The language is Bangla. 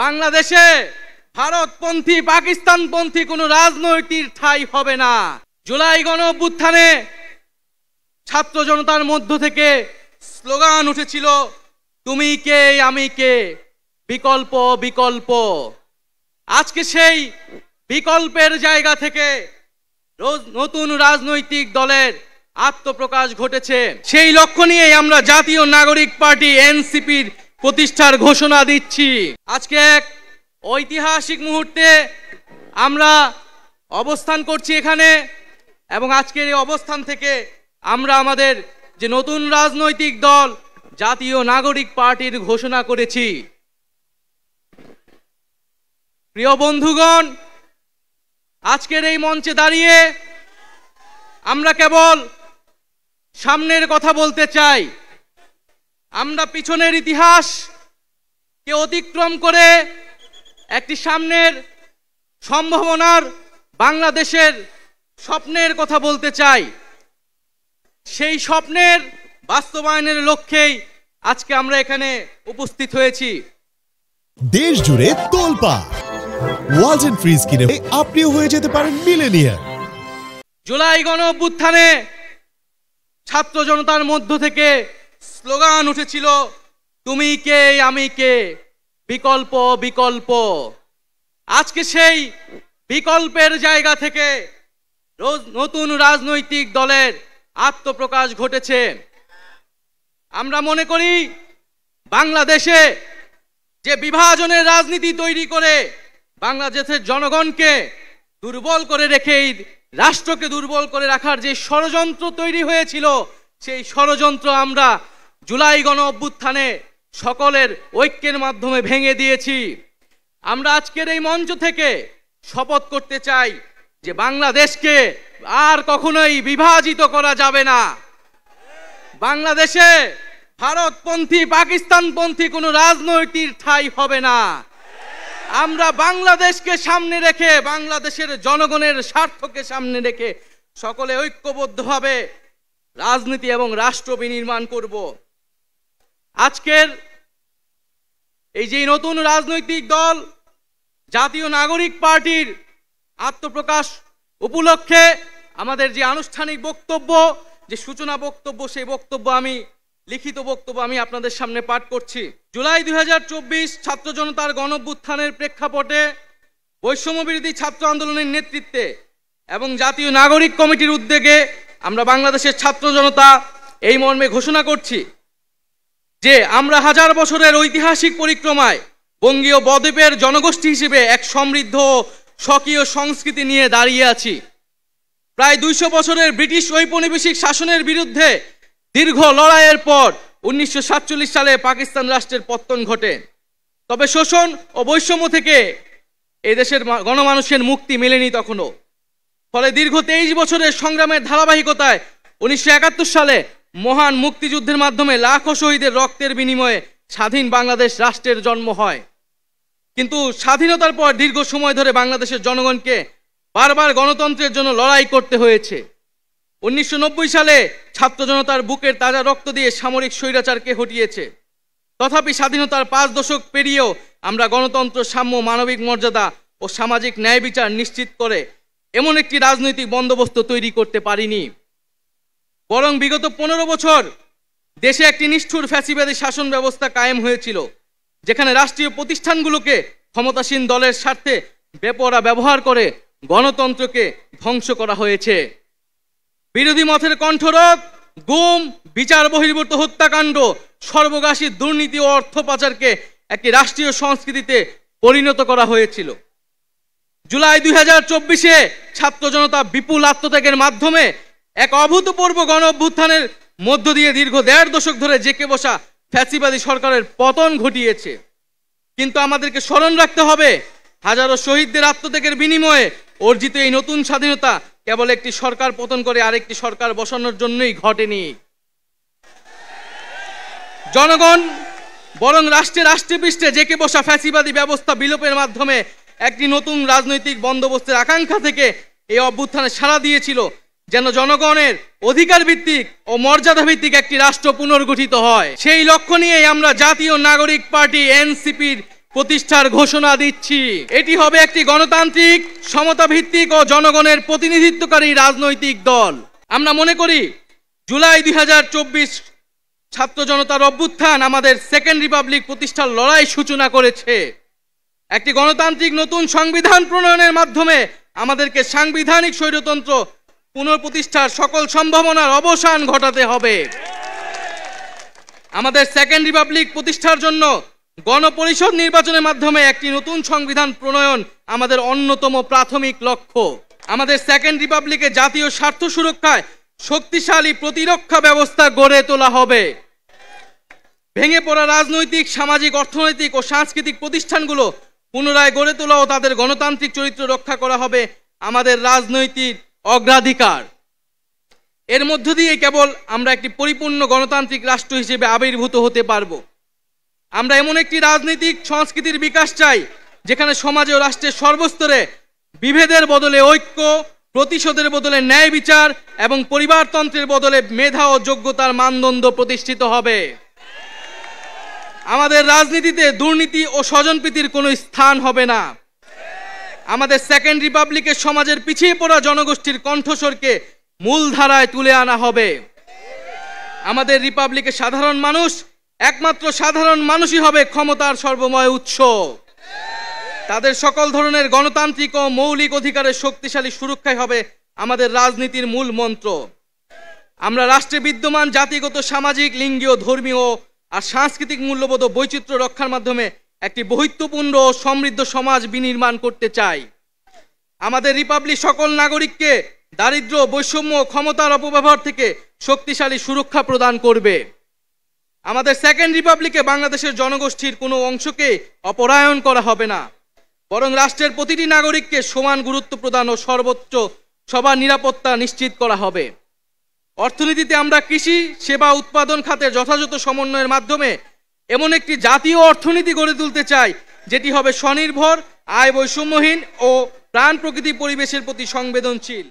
বাংলাদেশে ভারতপন্থী পাকিস্তানপন্থী কোনো রাজনৈতিক ঠাঁই হবে না। জুলাই গণ অভ্যুত্থানে ছাত্র জনতার মধ্য থেকে স্লোগান উঠেছিল, তুমি কে আমি কে, বিকল্প বিকল্প। আজকে সেই বিকল্পের জায়গা থেকে নতুন রাজনৈতিক দলের আত্মপ্রকাশ ঘটেছে। সেই লক্ষ্য নিয়েই আমরা জাতীয় নাগরিক পার্টি এনসিপির প্রতিষ্ঠার ঘোষণা দিচ্ছি। আজকে এক ঐতিহাসিক মুহূর্তে আমরা অবস্থান করছি এখানে, এবং আজকের এই অবস্থান থেকে আমরা আমাদের যে নতুন রাজনৈতিক দল জাতীয় নাগরিক পার্টির ঘোষণা করেছি। প্রিয় বন্ধুগণ, আজকের এই মঞ্চে দাঁড়িয়ে আমরা কেবল সামনের কথা বলতে চাই। আমরা পিছনের ইতিহাসকে অতিক্রম করে একটি সামনের সম্ভাবনার বাংলাদেশের স্বপ্নের কথা বলতে চাই। সেই স্বপ্নের বাস্তবায়নের লক্ষ্যেই আজকে আমরা এখানে উপস্থিত হয়েছি। দেশ জুড়ে তোলপাড় ওয়ালটন ফ্রিজ কিনে আপনিও হয়ে যেতে পারেন মিলেনিয়ার। জুলাই গণ অভ্যুত্থানে ছাত্র জনতার মধ্য থেকে স্লোগান উঠেছিল, তুমি কে আমি কে, বিকল্প বিকল্প। আজকে সেই বিকল্পের জায়গা থেকে নতুন রাজনৈতিক দলের আত্মপ্রকাশ ঘটেছে। আমরা মনে করি বাংলাদেশে যে বিভাজনের রাজনীতি তৈরি করে বাংলাদেশের জনগণকে দুর্বল করে রেখে রাষ্ট্রকে দুর্বল করে রাখার যে ষড়যন্ত্র তৈরি হয়েছিল, সেই ষড়যন্ত্র আমরা জুলাই গণ অভ্যুত্থানে সকলের ঐক্যের মাধ্যমে ভেঙে দিয়েছি। আমরা আজকের এই মঞ্চ থেকে শপথ করতে চাই যে বাংলাদেশকে আর কখনোই বিভাজিত করা যাবে না। বাংলাদেশে ভারতপন্থী পাকিস্তানপন্থী কোনো রাজনৈতিক ঠাঁই হবে না। আমরা বাংলাদেশকে সামনে রেখে, বাংলাদেশের জনগণের স্বার্থকে সামনে রেখে সকলে ঐক্যবদ্ধভাবে রাজনীতি এবং রাষ্ট্র বিনির্মাণ করব। আজকের এই যে নতুন রাজনৈতিক দল জাতীয় নাগরিক পার্টির আত্মপ্রকাশ উপলক্ষে আমাদের যে আনুষ্ঠানিক বক্তব্য, যে সূচনা বক্তব্য, সেই বক্তব্য আমি লিখিত বক্তব্য আমি আপনাদের সামনে পাঠ করছি। জুলাই 2024 ছাত্র জনতার গণঅভ্যুত্থানের প্রেক্ষাপটে বৈষম্য বিরোধী ছাত্র আন্দোলনের নেতৃত্বে এবং জাতীয় নাগরিক কমিটির উদ্যোগে আমরা বাংলাদেশের ছাত্র জনতা এই মর্মে ঘোষণা করছি যে আমরা হাজার বছরের ঐতিহাসিক পরিক্রমায় বঙ্গীয় বদ্বীপের জনগোষ্ঠী হিসেবে এক সমৃদ্ধ স্বকীয় সংস্কৃতি নিয়ে দাঁড়িয়ে আছি। প্রায় 200 বছরের ব্রিটিশ ঔপনিবেশিক শাসনের বিরুদ্ধে দীর্ঘ লড়াইয়ের পর 1947 সালে পাকিস্তান রাষ্ট্রের পতন ঘটে। তবে শোষণ ও বৈষম্য থেকে এই দেশের গণমানুষের মুক্তি মেলেনি তখনও। ফলে দীর্ঘ 23 বছরের সংগ্রামের ধারাবাহিকতায় 1971 সালে মহান মুক্তিযুদ্ধের মাধ্যমে লাখো শহীদের রক্তের বিনিময়ে স্বাধীন বাংলাদেশ রাষ্ট্রের জন্ম হয়। কিন্তু স্বাধীনতার পর দীর্ঘ সময় ধরে বাংলাদেশের জনগণকে বারবার গণতন্ত্রের জন্য লড়াই করতে হয়েছে। 1990 সালে ছাত্র জনতার বুকের তাজা রক্ত দিয়ে সামরিক স্বৈরাচারকে হটিয়েছে। তথাপি স্বাধীনতার 5 দশক পেরিয়েও আমরা গণতন্ত্র, সাম্য, মানবিক মর্যাদা ও সামাজিক ন্যায় বিচার নিশ্চিত করে এমন একটি রাজনৈতিক বন্দোবস্ত তৈরি করতে পারিনি। বরং বিগত 15 বছর দেশে একটি নিষ্ঠুর ফ্যাসিবাদী শাসন ব্যবস্থা কায়েম হয়েছিল, যেখানে রাষ্ট্রীয় প্রতিষ্ঠানগুলোকে ক্ষমতাসীন দলের স্বার্থে বেপরোয়া ব্যবহার করে গণতন্ত্রকে ধ্বংস করা হয়েছে। বিরোধী মতের কণ্ঠরোধ, গুম, বিচার বহির্ভূত হত্যাকাণ্ড, সর্বগ্রাসী দুর্নীতি ও অর্থ পাচারকে একটি রাষ্ট্রীয় সংস্কৃতিতে পরিণত করা হয়েছিল। জুলাই 2024-এ ছাত্র জনতা বিপুল আত্মত্যাগের মাধ্যমে এক অভূতপূর্ব গণ অভ্যুত্থানের মধ্য দিয়ে দীর্ঘ 1.5 দশক ধরে জেঁকে বসা ফ্যাসিবাদী সরকারের পতন ঘটিয়েছে। কিন্তু আমাদেরকে স্মরণ রাখতে হবে, হাজারো শহীদদের আত্মত্যাগের বিনিময়ে অর্জিত এই নতুন স্বাধীনতা কেবল একটি সরকার পতন করে আরেকটি সরকার বসানোর জন্যই ঘটেনি। জনগণ বরং রাষ্ট্রে পৃষ্ঠে জেঁকে বসা ফ্যাসিবাদী ব্যবস্থা বিলোপের মাধ্যমে একটি নতুন রাজনৈতিক বন্দোবস্তের আকাঙ্ক্ষা থেকে এই অভ্যুত্থানে সাড়া দিয়েছিল, যেন জনগণের অধিকার ভিত্তিক ও মর্যাদা ভিত্তিক একটি রাষ্ট্র পুনর্গঠিত হয়। সেই লক্ষ্য নিয়েই আমরা জাতীয় নাগরিক পার্টি এনসিপির প্রতিষ্ঠার ঘোষণা দিচ্ছি। এটি হবে একটি গণতান্ত্রিক, সমতা ভিত্তিক ও জনগণের প্রতিনিধিত্বকারী রাজনৈতিক দল। আমরা মনে করি জুলাই 2024 ছাত্র জনতার অভ্যুত্থান আমাদের সেকেন্ড রিপাবলিক প্রতিষ্ঠার লড়াই সূচনা করেছে। একটি গণতান্ত্রিক নতুন সংবিধান প্রণয়নের মাধ্যমে আমাদেরকে সাংবিধানিক স্বৈরতন্ত্র পুনঃপ্রতিষ্ঠার সকল সম্ভাবনার অবসান ঘটাতে হবে। আমাদের সেকেন্ড রিপাবলিক প্রতিষ্ঠার জন্য গণপরিষদ নির্বাচনের মাধ্যমে একটি নতুন সংবিধান প্রণয়ন আমাদের অন্যতম প্রাথমিক লক্ষ্য। আমাদের সেকেন্ড রিপাবলিকে জাতীয় স্বার্থ সুরক্ষায় শক্তিশালী প্রতিরক্ষা ব্যবস্থা গড়ে তোলা হবে। ভেঙে পড়া রাজনৈতিক, সামাজিক, অর্থনৈতিক ও সাংস্কৃতিক প্রতিষ্ঠানগুলো পুনরায় গড়ে তোলা ও তাদের গণতান্ত্রিক চরিত্র রক্ষা করা হবে আমাদের রাজনৈতিক অগ্রাধিকার। এর মধ্য দিয়ে কেবল আমরা একটি পরিপূর্ণ গণতান্ত্রিক রাষ্ট্র হিসেবে আবির্ভূত হতে পারব। আমরা এমন একটি রাজনৈতিক সংস্কৃতির বিকাশ চাই যেখানে সমাজে ও রাষ্ট্রের সর্বস্তরে বিভেদের বদলে ঐক্য, প্রতিশোধের বদলে ন্যায় বিচার এবং পরিবারতন্ত্রের বদলে মেধা ও যোগ্যতার মানদণ্ড প্রতিষ্ঠিত হবে। আমাদের রাজনীতিতে দুর্নীতি ও স্বজনপ্রীতির কোনো স্থান হবে না। আমাদের সেকেন্ড রিপাবলিকের সমাজের পিছিয়ে পড়া জনগোষ্ঠীর কণ্ঠস্বরকে মূলধারায় তুলে আনা হবে। আমাদের রিপাবলিকের সাধারণ মানুষ, একমাত্র সাধারণ মানুষই হবে ক্ষমতার সর্বময় উৎস। তাদের সকল ধরনের গণতান্ত্রিক ও মৌলিক অধিকারের শক্তিশালী সুরক্ষাই হবে আমাদের রাজনীতির মূল মন্ত্র। আমরা রাষ্ট্রে বিদ্যমান জাতিগত, সামাজিক, লিঙ্গীয়, ধর্মীয় আর সাংস্কৃতিক মূল্যবোধ ও বৈচিত্র্য রক্ষার মাধ্যমে একটি বৈচিত্র্যপূর্ণ ও সমৃদ্ধ সমাজ বিনির্মাণ করতে চাই। আমাদের রিপাবলিক সকল নাগরিককে দারিদ্র্য, বৈষম্য, ক্ষমতার অপব্যবহার থেকে শক্তিশালী সুরক্ষা প্রদান করবে। আমাদের সেকেন্ড রিপাবলিকে বাংলাদেশের জনগোষ্ঠীর কোনো অংশকে অপরায়ণ করা হবে না, বরং রাষ্ট্রের প্রতিটি নাগরিককে সমান গুরুত্ব প্রদান ও সর্বোচ্চ সবার নিরাপত্তা নিশ্চিত করা হবে। অর্থনীতিতে আমরা কৃষি, সেবা, উৎপাদন খাতের যথাযথ সমন্বয়ের মাধ্যমে এমন একটি জাতীয় অর্থনীতি গড়ে তুলতে চাই যেটি হবে স্বনির্ভর, আয় বৈষম্যহীন ও প্রাণ প্রকৃতি পরিবেশের প্রতি সংবেদনশীল।